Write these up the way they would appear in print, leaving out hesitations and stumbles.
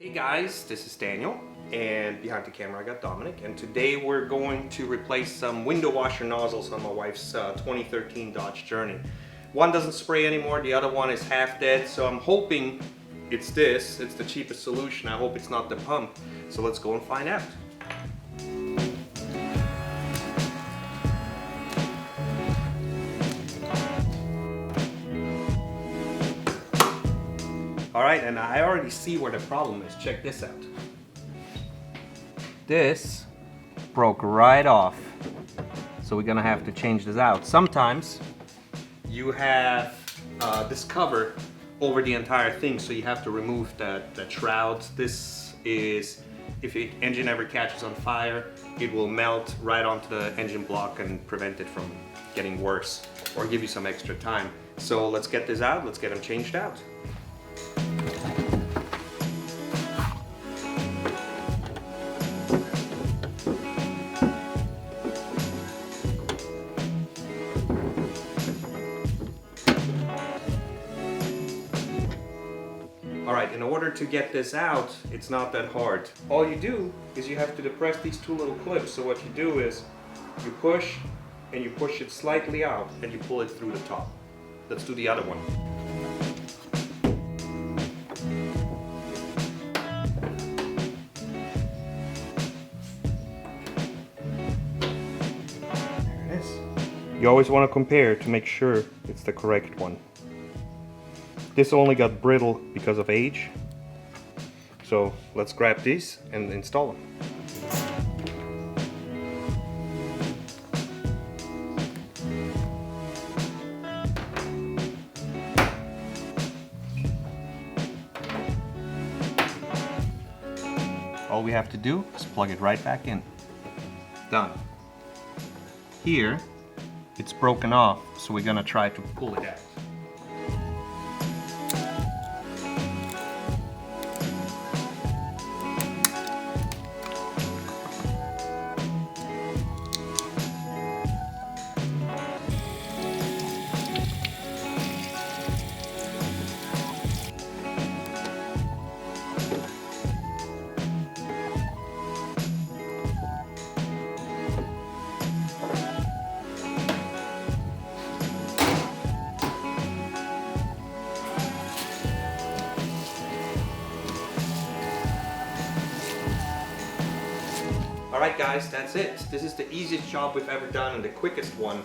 Hey guys, this is Daniel, and behind the camera I got Dominic, and today we're going to replace some window washer nozzles on my wife's 2013 Dodge Journey. One doesn't spray anymore, the other one is half dead, so I'm hoping it's this. It's the cheapest solution. I hope it's not the pump. So let's go and find out. Alright, and I already see where the problem is. Check this out. This broke right off. So we're gonna have to change this out. Sometimes you have this cover over the entire thing, so you have to remove the shrouds. This is, if the engine ever catches on fire, it will melt right onto the engine block and prevent it from getting worse or give you some extra time. So let's get this out, let's get them changed out. Alright, in order to get this out, it's not that hard. All you do is you have to depress these two little clips. So what you do is you push and you push it slightly out and you pull it through the top. Let's do the other one. There it is. You always want to compare to make sure it's the correct one. This only got brittle because of age. So let's grab these and install them. All we have to do is plug it right back in. Done. Here, it's broken off, so we're gonna try to pull it out. Alright guys, that's it. This is the easiest job we've ever done and the quickest one.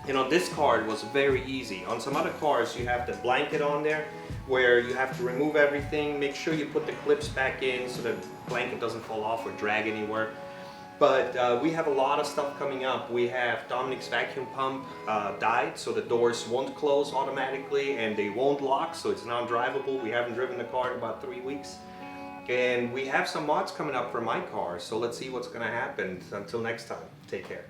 And on this car it was very easy. On some other cars you have the blanket on there where you have to remove everything. Make sure you put the clips back in so the blanket doesn't fall off or drag anywhere. But we have a lot of stuff coming up. We have Dominic's vacuum pump died, so the doors won't close automatically and they won't lock, so it's non-drivable. We haven't driven the car in about 3 weeks. And we have some mods coming up for my car, so let's see what's gonna happen. Until next time, take care.